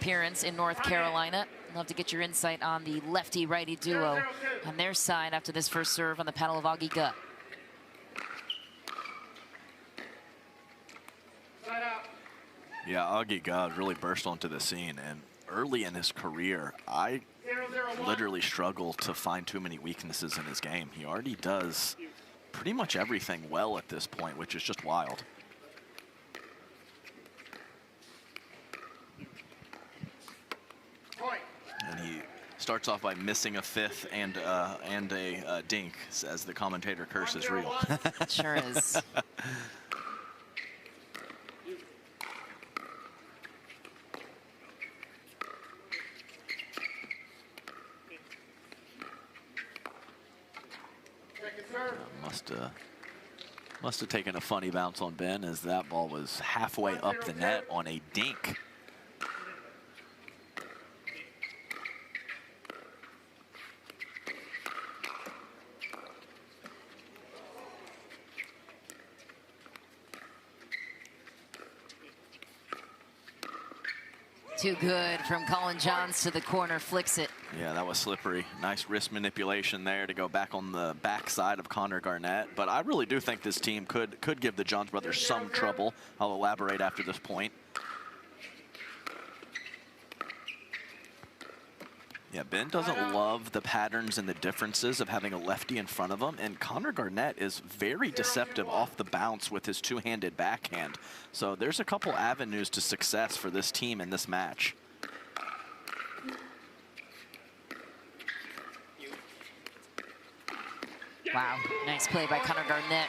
appearance in North Carolina. Love to get your insight on the lefty-righty duo on their side after this first serve on the paddle of Augie Gutt. Yeah, Augie Gutt really burst onto the scene, and early in his career, I literally struggle to find too many weaknesses in his game. He already does pretty much everything well at this point, which is just wild. And he starts off by missing a fifth and a dink, as the commentator curses real. Sure is. Must have taken a funny bounce on Ben, as that ball was halfway up the net on a dink. Too good from Collin Johns to the corner, flicks it. Yeah, that was slippery. Nice wrist manipulation there to go back on the backside of Connor Garnett. But I really do think this team could give the Johns brothers some trouble. I'll elaborate after this point. Yeah, Ben doesn't love the patterns and the differences of having a lefty in front of him, and Connor Garnett is very deceptive off the bounce with his two-handed backhand. So there's a couple avenues to success for this team in this match. Wow, nice play by Connor Garnett.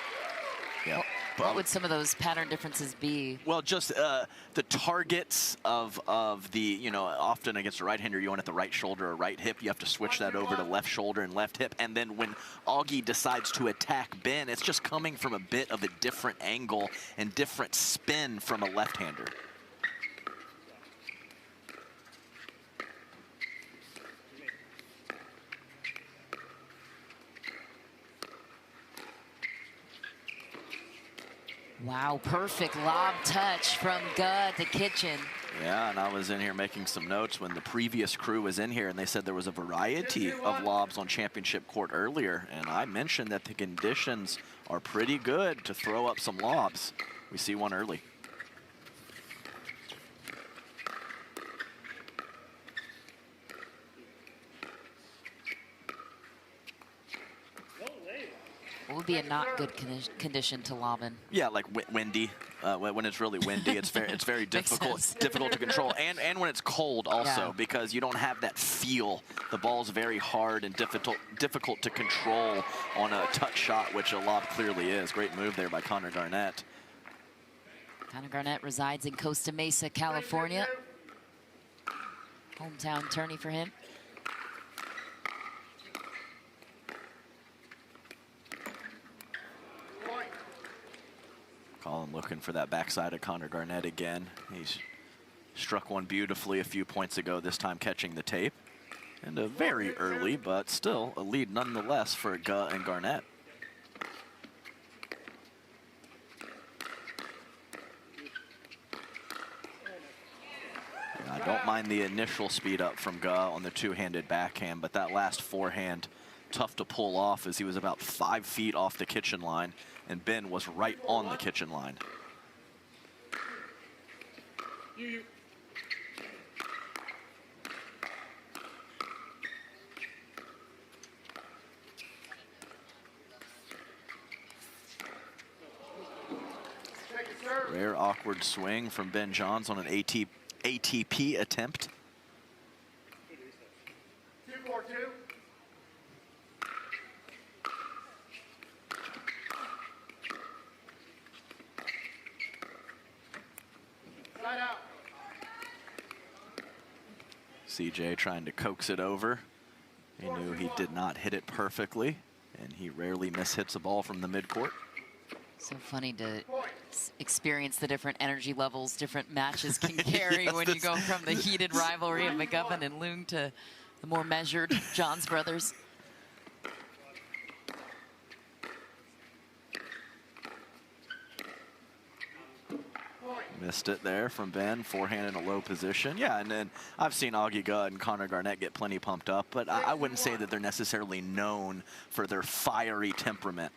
Yeah. What would some of those pattern differences be? Well, just the targets of the, you know, often against a right-hander, you want at the right shoulder or right hip. You have to switch that over to left shoulder and left hip. And then when Augie decides to attack Ben, it's just coming from a bit of a different angle and different spin from a left-hander. Wow, perfect lob touch from Gutt to Kitchen. Yeah, and I was in here making some notes when the previous crew was in here, and they said there was a variety of lobs on championship court earlier, and I mentioned that the conditions are pretty good to throw up some lobs. We see one early. What would be a not good condition to lob in? Yeah, like windy. When it's really windy, it's very difficult to control, and when it's cold also, yeah, because you don't have that feel. The ball's very hard and difficult to control on a touch shot, which a lob clearly is. Great move there by Connor Garnett. Connor Garnett resides in Costa Mesa, California. Hometown tourney for him. Collin looking for that backside of Connor Garnett again. He's struck one beautifully a few points ago, this time catching the tape. And a very early, but still a lead nonetheless for Gutt and Garnett. I don't mind the initial speed up from Gutt on the two-handed backhand, but that last forehand, tough to pull off, as he was about 5 feet off the kitchen line, and Ben was right on the kitchen line. Rare awkward swing from Ben Johns on an ATP attempt. 2-4-2. CJ trying to coax it over. He knew he did not hit it perfectly, and he rarely mishits a ball from the midcourt. So funny to experience the different energy levels different matches can carry. Yes, when you go from the heated rivalry of McGuffin and Loong to the more measured Johns brothers. Missed it there from Ben, forehand in a low position. Yeah, and then I've seen Augie Guh and Connor Garnett get plenty pumped up, but I wouldn't say that they're necessarily known for their fiery temperament.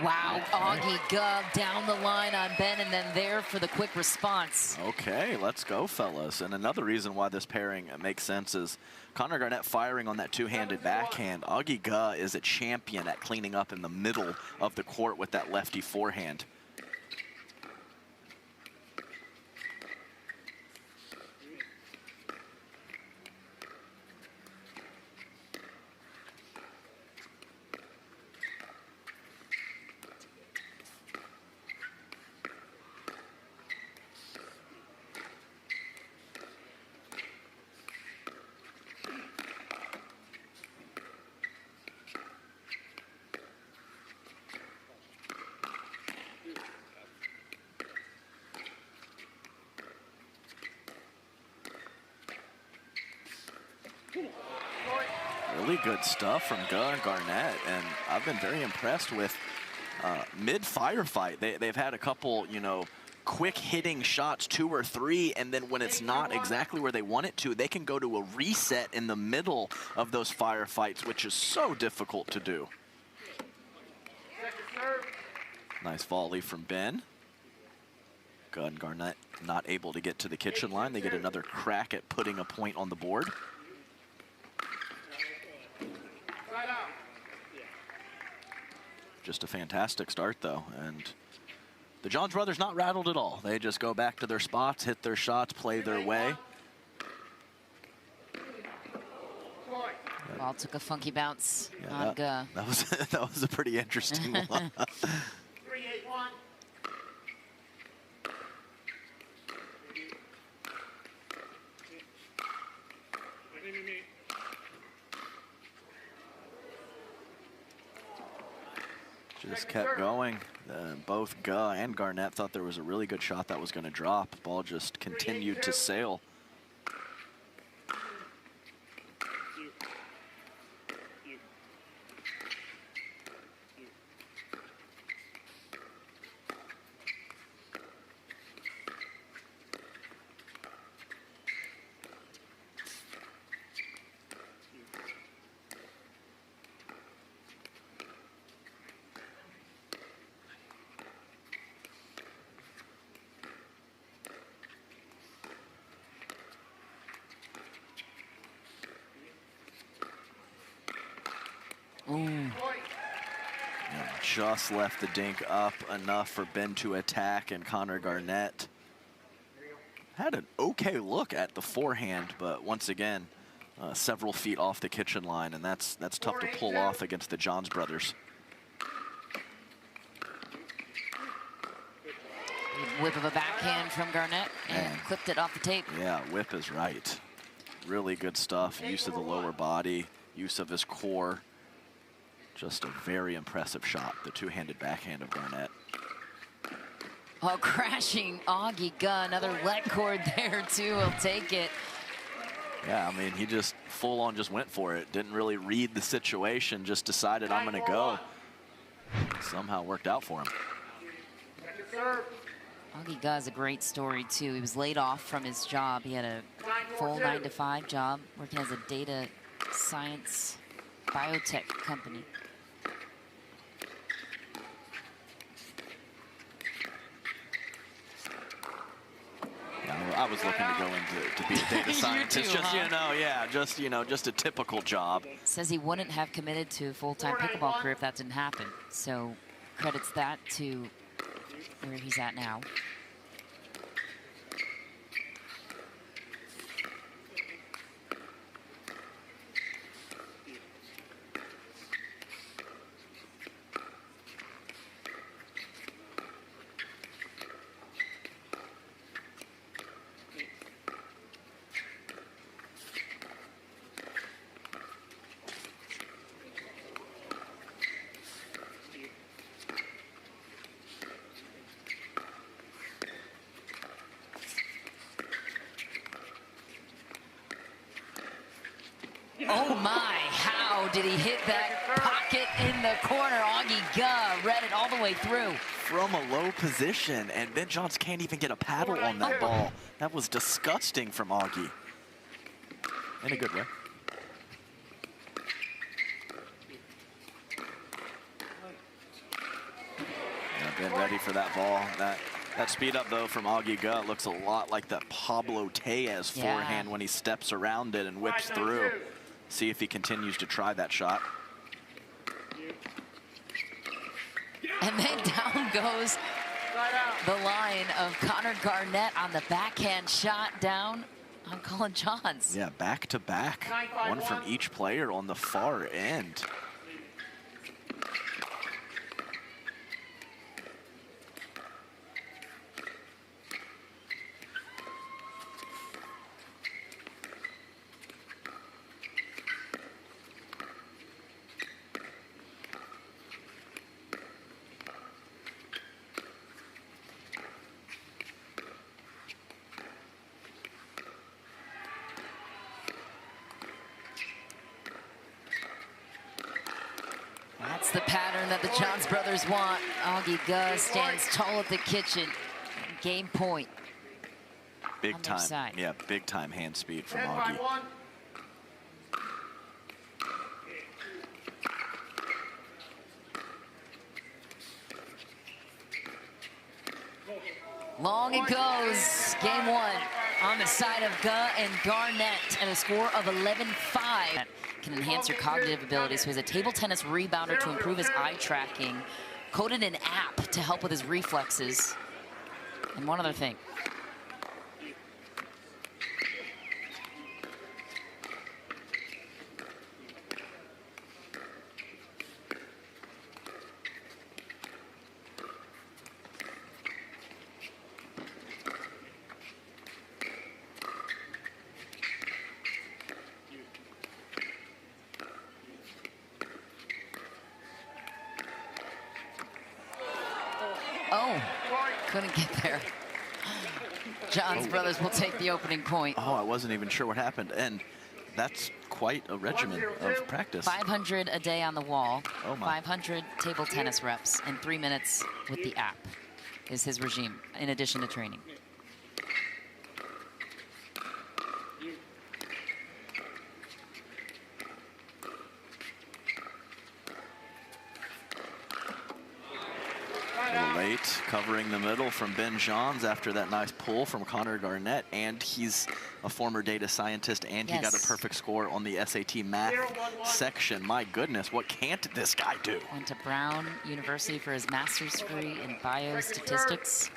Wow, Augie Guh down the line on Ben, and then there for the quick response. Okay, let's go, fellas. And another reason why this pairing makes sense is Connor Garnett firing on that two-handed backhand. Augie Guh is a champion at cleaning up in the middle of the court with that lefty forehand. Really good stuff from Guh and Garnett, and I've been very impressed with mid-firefight. They've had a couple, you know, quick hitting shots, 2 or 3, and then when it's not exactly where they want it to, they can go to a reset in the middle of those firefights, which is so difficult to do. Nice volley from Ben. Guh and Garnett not able to get to the kitchen line. They get another crack at putting a point on the board. Just a fantastic start, though, and the Johns brothers not rattled at all. They just go back to their spots, hit their shots, play their way. Ball took a funky bounce on Guh. That was a pretty interesting one. Just kept going. Both Guh and Garnett thought there was a really good shot that was going to drop. Ball just continued to sail. Just left the dink up enough for Ben to attack, and Connor Garnett had an okay look at the forehand, but once again, several feet off the kitchen line, and that's tough to pull off against the Johns brothers. Whip of a backhand from Garnett and clipped it off the tape. Yeah, whip is right. Really good stuff. Use of the lower body, use of his core. Just a very impressive shot, the two-handed backhand of Garnett. Oh, crashing Augie Guh, another let cord there too, he'll take it. Yeah, I mean, he just full-on just went for it. Didn't really read the situation, just decided I'm gonna go. Somehow worked out for him. Augie Guh is a great story too. He was laid off from his job. He had a full 9-to-5 job, working as a data science biotech company. I was looking to go into be a data scientist. too, just huh? just a typical job. Says he wouldn't have committed to a full-time pickleball career if that didn't happen. So credits that to where he's at now. Oh my, how did he hit that pocket in the corner? Augie Guh read it all the way through. From a low position, and Ben Johns can't even get a paddle on that ball. That was disgusting from Augie. In a good way. Yeah, Ben ready for that ball. That speed up, though, from Augie Guh looks a lot like that Pablo Tellez forehand when he steps around it and whips through. See if he continues to try that shot. And then down goes the line of Connor Garnett on the backhand shot down on Collin Johns. Yeah, back to back. One from each player on the far end. That's the pattern that the Johns brothers want. Augie Guh stands tall at the kitchen. Game point. Big time. Yeah, big time hand speed from Augie. Long it goes. Game one on the side of Guh and Garnett, and a score of 11-5. Can enhance your cognitive abilities. So he's a table tennis rebounder to improve his eye tracking. Coded an app to help with his reflexes. And one other thing. Oh, couldn't get there. Johns brothers will take the opening point. Oh, I wasn't even sure what happened. And that's quite a regimen of practice. 500 a day on the wall, Oh my. 500 table tennis reps, and 3 minutes with the app is his regime, in addition to training. Late, covering the middle from Ben Johns after that nice pull from Connor Garnett, and he's a former data scientist, and he got a perfect score on the SAT math section. My goodness, what can't this guy do? Went to Brown University for his master's degree in biostatistics.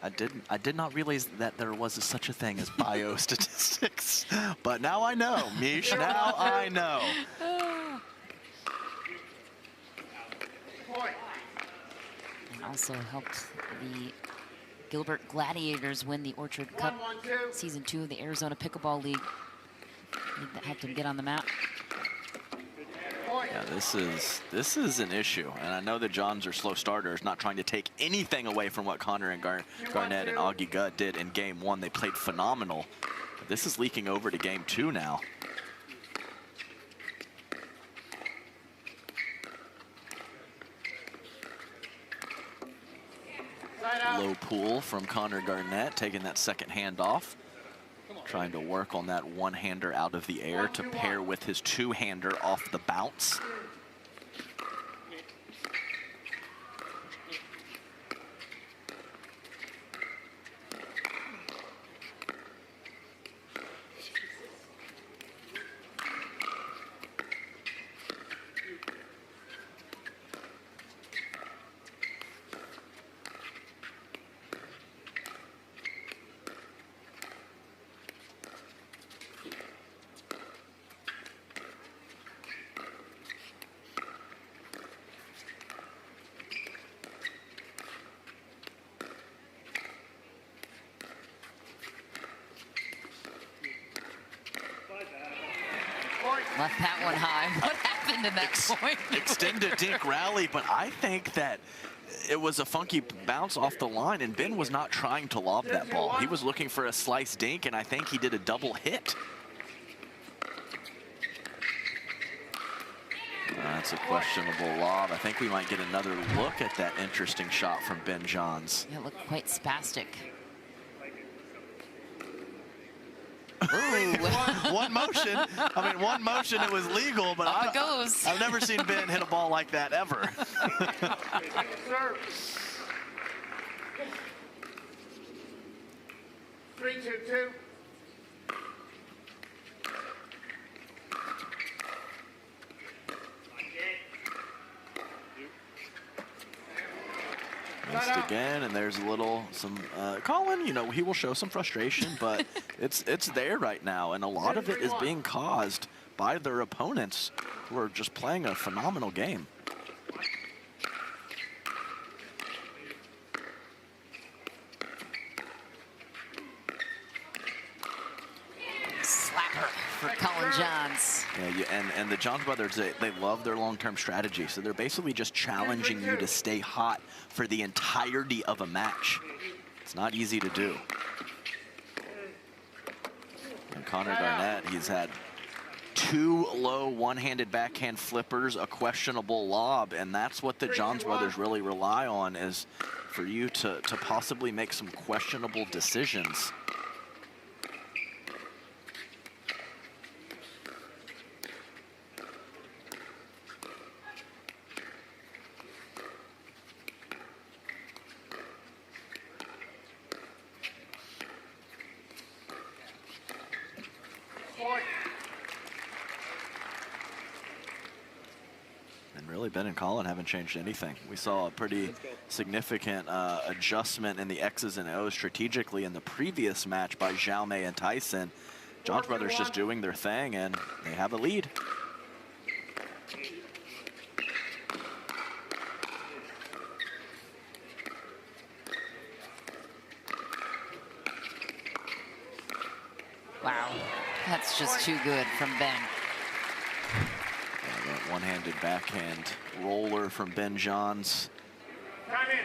I did not realize that there was such a thing as biostatistics, but now I know, Mish, now I know. Also helped the Gilbert Gladiators win the Orchard Cup Season 2 of the Arizona Pickleball League. That helped him get on the map. Yeah, this is an issue, and I know the Johns are slow starters, not trying to take anything away from what Connor and Garnett and Augie Guh did in game one. They played phenomenal. But this is leaking over to game two now. Low pull from Connor Garnett, taking that second hand off. Trying to work on that one-hander out of the air to pair with his two-hander off the bounce. Left that one high. What happened in that point? Extended dink rally, but I think that it was a funky bounce off the line, and Ben was not trying to lob that ball. He was looking for a slice dink, and I think he did a double hit. That's a questionable lob. I think we might get another look at that interesting shot from Ben Johns. Yeah, it looked quite spastic. one motion. I mean, one motion, it was legal, but it goes. I've never seen Ben hit a ball like that ever. 3-2-2. Missed again, and there's a little Collin, you know, he will show some frustration, but it's there right now, and a lot of it is being caused by their opponents who are just playing a phenomenal game. Slapper for Collin Johns. Yeah, and the Johns brothers, they love their long-term strategy, so they're basically just challenging you to stay hot for the entirety of a match. It's not easy to do. And Connor Garnett, he's had 2 low one-handed backhand flippers, a questionable lob, and that's what the Johns brothers really rely on, is for you to possibly make some questionable decisions. And really, Ben and Collin haven't changed anything. We saw a pretty significant adjustment in the X's and O's strategically in the previous match by Jaume and Tyson. Johns brothers just doing their thing, and they have a lead. Wow, that's just too good from Ben. That one-handed backhand roller from Ben Johns.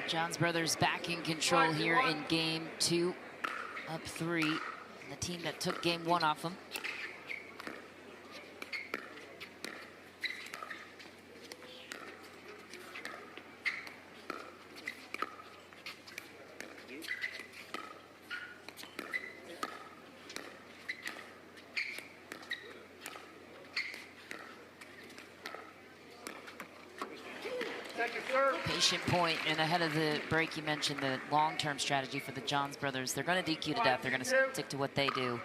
Johns brothers back in control here in game 2, up 3. The team that took game 1 off them. Patient point, and ahead of the break, you mentioned the long-term strategy for the Johns brothers. They're going to DQ to death. They're going to stick to what they do.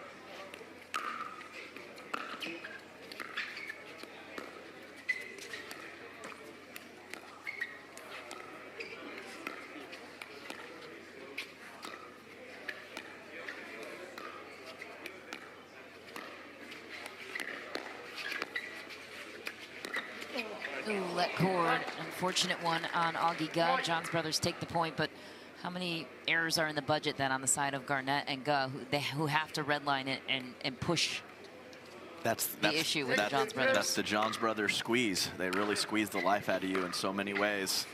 Ooh, let cord. Unfortunate one on Augie Guh. Johns brothers take the point, but how many errors are in the budget then on the side of Garnett and Guh, who have to redline it and push the issue with the Johns brothers? That's the Johns brothers squeeze. They really squeeze the life out of you in so many ways.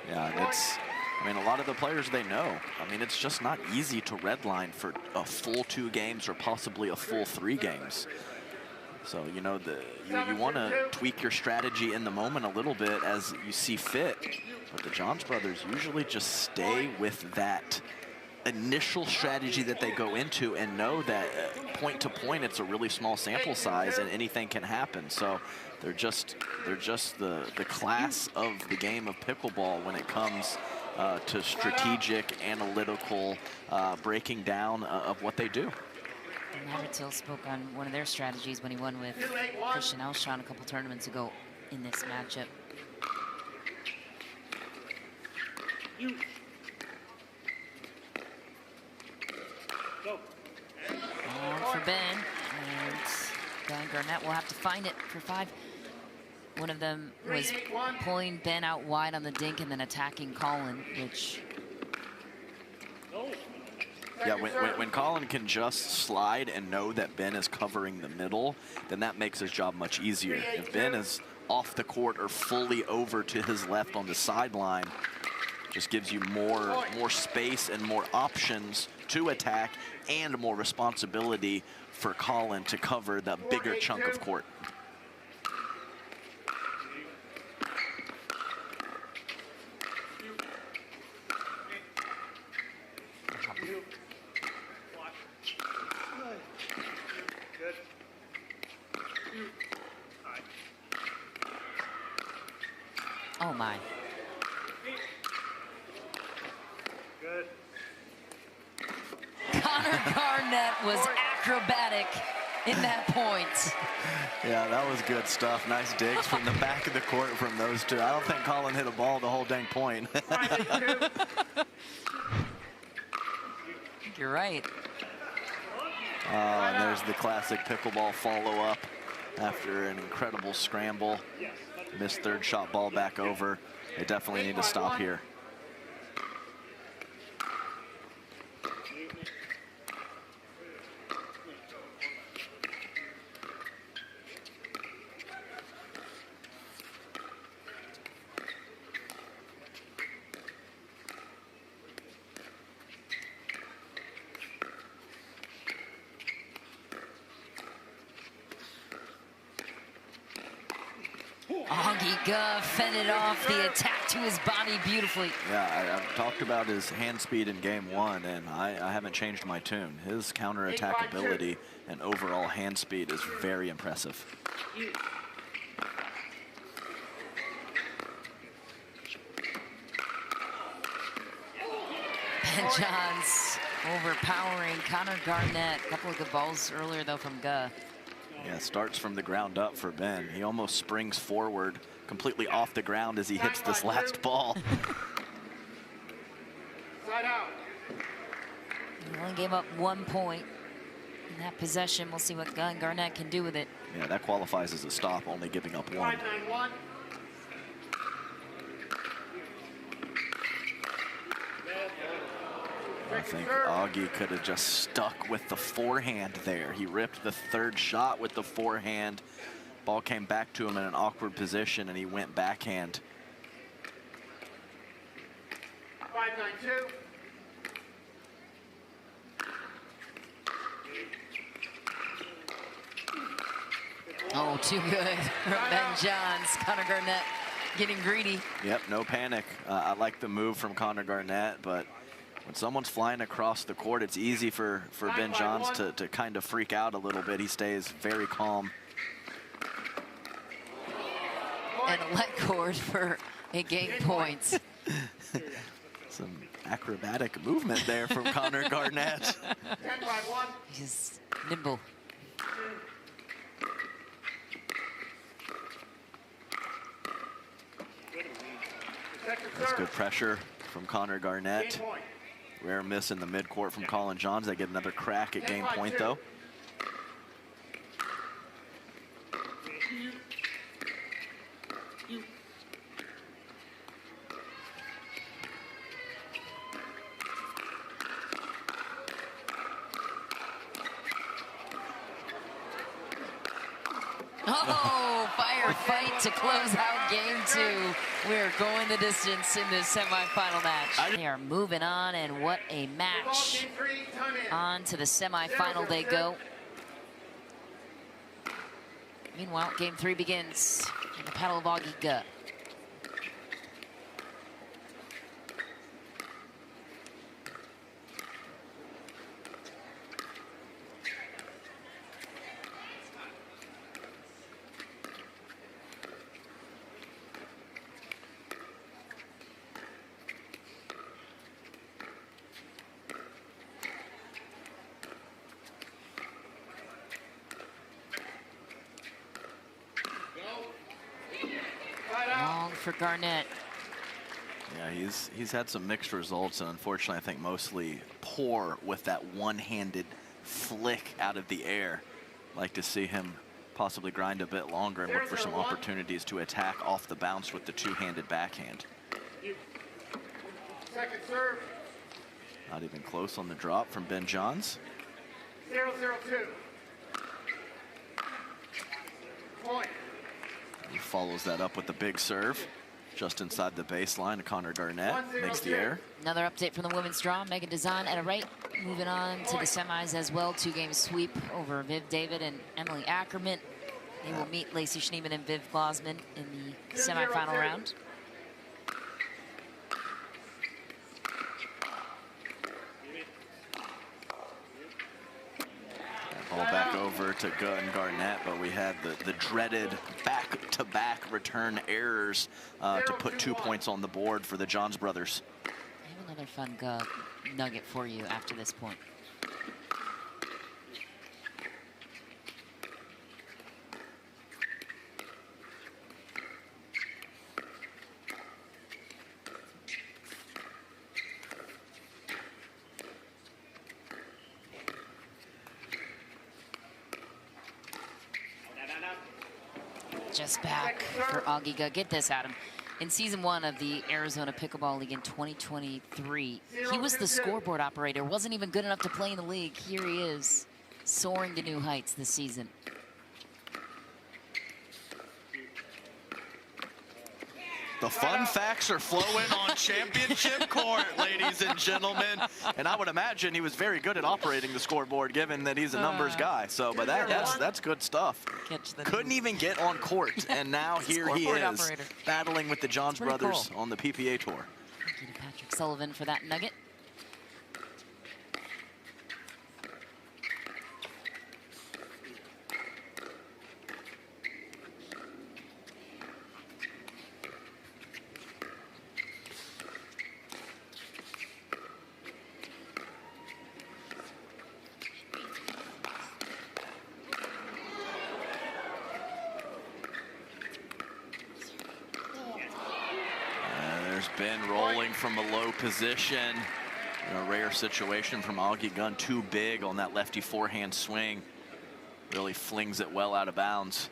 Yeah, I mean, a lot of the players, they know. I mean, it's just not easy to redline for a full 2 games or possibly a full 3 games. So, you know, you want to tweak your strategy in the moment a little bit as you see fit. But the Johns brothers usually just stay with that initial strategy that they go into and know that point to point, it's a really small sample size and anything can happen. So they're just the class of the game of pickleball when it comes to strategic, analytical breaking down of what they do. And Havertil spoke on one of their strategies when he won with Christian Elshon a couple tournaments ago in this matchup. And for Ben, and Guy and Garnett will have to find it for 5. One of them was pulling Ben out wide on the dink and then attacking Collin, which Yeah, when Collin can just slide and know that Ben is covering the middle, then that makes his job much easier. If Ben is off the court or fully over to his left on the sideline, just gives you more space and more options to attack and more responsibility for Collin to cover the bigger chunk of court. Oh my. Good. Connor Garnett was acrobatic in that point. Yeah, that was good stuff. Nice digs from the back of the court from those two. I don't think Collin hit a ball the whole dang point. You're right. And there's the classic pickleball follow-up after an incredible scramble. Missed third shot, ball back over. They definitely need to stop here. Augie fended off the attack to his body beautifully. Yeah, I've talked about his hand speed in game one, and I haven't changed my tune. His counter-attack ability and overall hand speed is very impressive. Ben Johns overpowering Connor Garnett. A couple of good balls earlier, though, from Guh. Yeah, starts from the ground up for Ben. He almost springs forward completely off the ground as he hits this last ball. Side out. He only gave up 1 point in that possession. We'll see what Guh and Garnett can do with it. Yeah, that qualifies as a stop, only giving up one. 5-9-1. I think Augie could have just stuck with the forehand there. He ripped the third shot with the forehand. Ball came back to him in an awkward position, and he went backhand. 5-9-2. Oh, too good from Ben Johns. Connor Garnett getting greedy. Yep, no panic. I like the move from Connor Garnett, but when someone's flying across the court, it's easy for Ben Johns to kind of freak out a little bit. He stays very calm. And a let cord for a game point. Some acrobatic movement there from Connor Garnett. 10-5-1. He's nimble. That's good pressure from Connor Garnett. Rare miss in the midcourt from Collin Johns. They get another crack at game point, though. Oh, firefight to close out game two. We're going the distance in this semifinal match. They are moving on, and what a match. On to the semifinal they go. Meanwhile, game three begins in the paddle of Augie Guh. Long for Garnett. Yeah, he's had some mixed results, and unfortunately, I think mostly poor with that one-handed flick out of the air. Like to see him possibly grind a bit longer and look for some opportunities to attack off the bounce with the two-handed backhand. Second serve. Not even close on the drop from Ben Johns. 0-0-2. Point. He follows that up with the big serve. Just inside the baseline to Connor Garnett. Makes the error. Another update from the women's draw. Megan Dazan at a right. Moving on to the semis as well. 2-game sweep over Viv David and Emily Ackerman. They will meet Lacey Schneeman and Viv Glosman in the semifinal round. Ball back over to Garnett, but we had the dreaded back-to-back return errors to put 2 points on the board for the Johns brothers. I have another fun nugget for you after this point. Just back for Augie Guh. Get this, Adam. In season 1 of the Arizona Pickleball League in 2023, he was the scoreboard operator. Wasn't even good enough to play in the league. Here he is, soaring to new heights this season. The fun facts are flowing on championship court, ladies and gentlemen. And I would imagine he was very good at operating the scoreboard, given that he's a numbers guy. So, but that's good stuff. Couldn't even get on court, and now here he is, operator, battling with the Johns brothers on the PPA tour. Thank you to Patrick Sullivan for that nugget. Ben rolling from a low position. In a rare situation from Augie Guh, too big on that lefty forehand swing. Really flings it well out of bounds.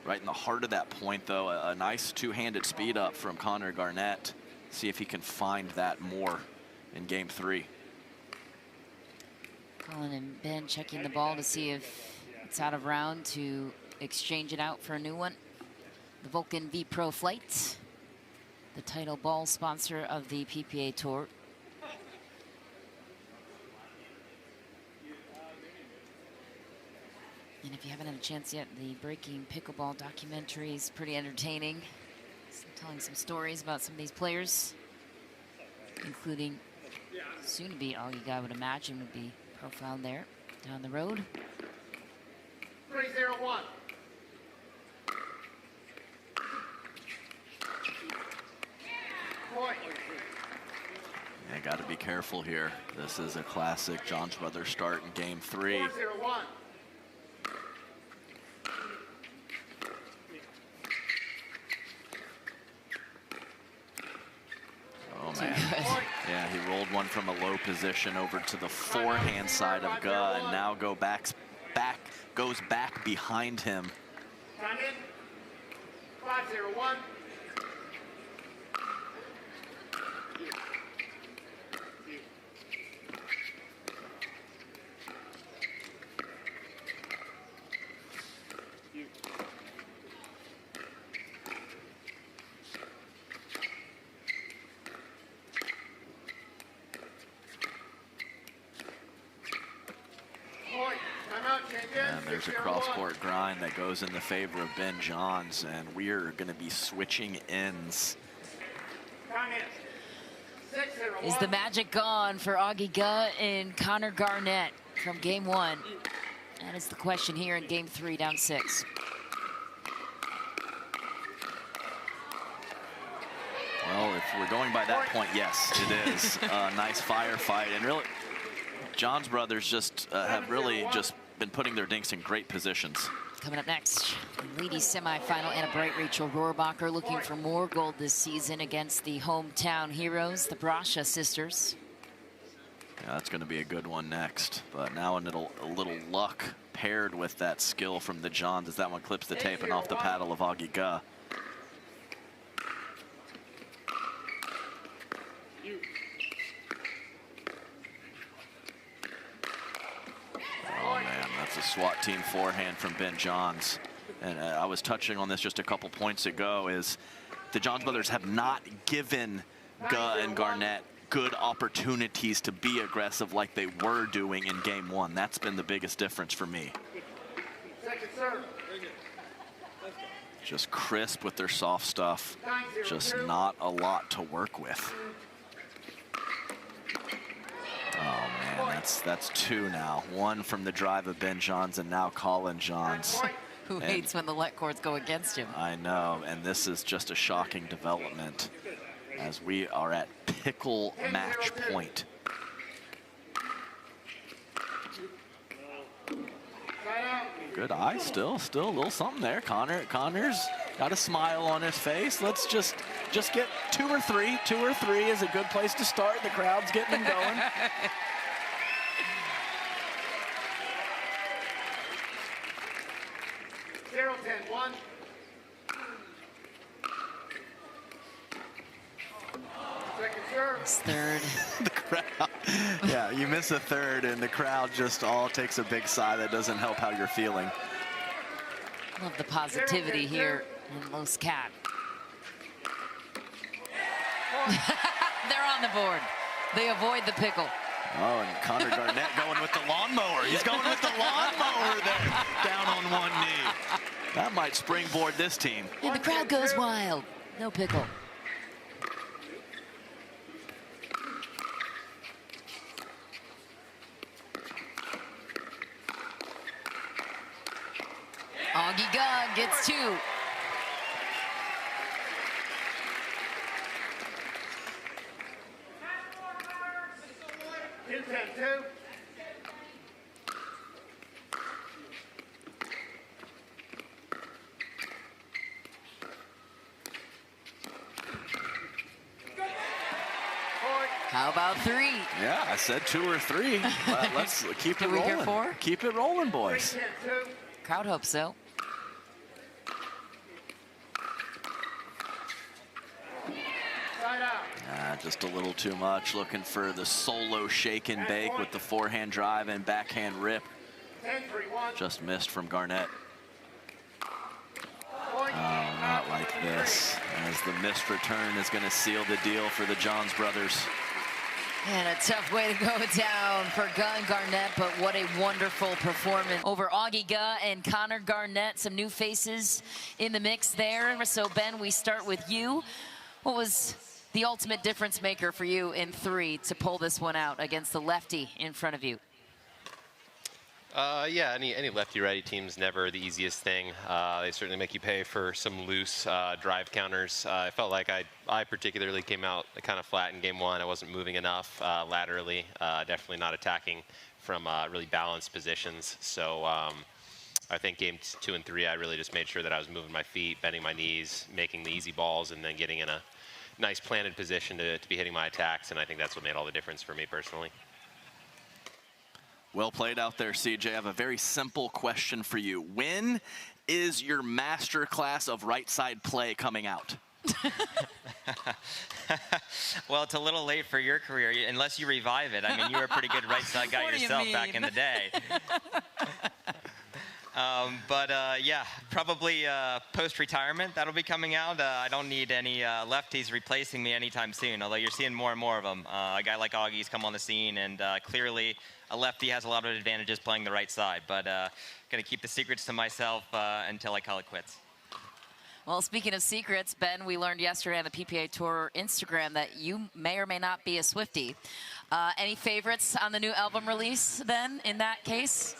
Right in the heart of that point, though, a nice two-handed speed up from Connor Garnett. See if he can find that more in game 3. Collin and Ben checking the ball to see if it's out of round to exchange it out for a new one. The Vulcan V Pro Flight, the title ball sponsor of the PPA Tour. And if you haven't had a chance yet, the Breaking Pickleball documentary is pretty entertaining. It's telling some stories about some of these players, including soon-to-be Augie Guh, I would imagine, would be profiled there down the road. 3-0-1. Yeah, got to be careful here. This is a classic Johns Brothers start in game 3. 4-0-1. Oh man, yeah, he rolled one from a low position over to the forehand side of Guh, and now goes back behind him. Time in. 5-0-1. And there's a cross-court grind that goes in the favor of Ben Johns, and we're going to be switching ends. Is the magic gone for Augie Guh and Connor Garnett from game 1? That is the question here in game 3, down 6. Well, if we're going by that point, yes, it is a nice firefight. And really, Johns Brothers just have really just been putting their dinks in great positions. Coming up next, ladies semifinal, Anna Bright, Rachel Rohrbacher looking for more gold this season against the hometown heroes, the Brasha sisters. Yeah, that's going to be a good one next. But now a little luck paired with that skill from the Johns as that one clips the tape and off the paddle of Augie Guh. It's a SWAT team forehand from Ben Johns. And I was touching on this just a couple points ago, is the Johns brothers have not given Guh and Garnett good opportunities to be aggressive like they were doing in game one. That's been the biggest difference for me. Second serve. Just crisp with their soft stuff. Just not a lot to work with. Oh man, that's two now. One from the drive of Ben Johns and now Collin Johns. Who hates when the let cords go against him. I know, and this is just a shocking development as we are at pickle match point. Good eye, still a little something there. Connor's got a smile on his face. Let's just get two or three. Two or three is a good place to start. The crowd's getting them going. 0-10-1. Second serve. It's third. The crowd, yeah, you miss a third and the crowd just all takes a big sigh. That doesn't help how you're feeling. Love the positivity here in Los Cat. They're on the board. They avoid the pickle. Oh, and Connor Garnett going with the lawnmower. He's going with the lawnmower there, down on one knee. That might springboard this team. And the crowd goes wild. No pickle. Augie Guh gets two. Two. How about three? Yeah, I said two or three. Let's keep it Did we rolling. hear four? Keep it rolling, boys. 3-10-2. Crowd hopes so. Side out. Just a little too much. Looking for the solo shake and bake with the forehand drive and backhand rip. 10-3-1. Just missed from Garnett. Point. Oh, not like this. As the missed return is going to seal the deal for the Johns brothers. And a tough way to go down for Guh and Garnett, but what a wonderful performance over Augie Guh and Connor Garnett. Some new faces in the mix there. So Ben, we start with you. What was the ultimate difference maker for you in three to pull this one out against the lefty in front of you? Yeah, any lefty-righty team's never the easiest thing. They certainly make you pay for some loose drive counters. I felt like I particularly came out kind of flat in game one. I wasn't moving enough laterally, definitely not attacking from really balanced positions. So I think game 2 and 3, I really just made sure that I was moving my feet, bending my knees, making the easy balls, and then getting in a nice planted position to be hitting my attacks. And I think that's what made all the difference for me personally. Well played out there, CJ. I have a very simple question for you. When is your master class of right side play coming out? Well, it's a little late for your career, unless you revive it. I mean, you were a pretty good right side guy yourself back in the day. Yeah, probably post-retirement, that'll be coming out. I don't need any lefties replacing me anytime soon, although you're seeing more and more of them. A guy like Augie's come on the scene, and clearly a lefty has a lot of advantages playing the right side, but going to keep the secrets to myself until I call it quits. Well, speaking of secrets, Ben, we learned yesterday on the PPA Tour Instagram that you may or may not be a Swiftie. Any favorites on the new album release, then, in that case?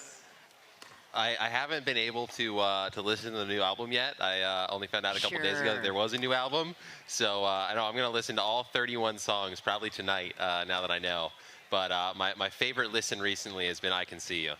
I haven't been able to listen to the new album yet. I only found out a couple days ago that there was a new album. So I know I'm going to listen to all 31 songs probably tonight now that I know. But my favorite listen recently has been I Can See You.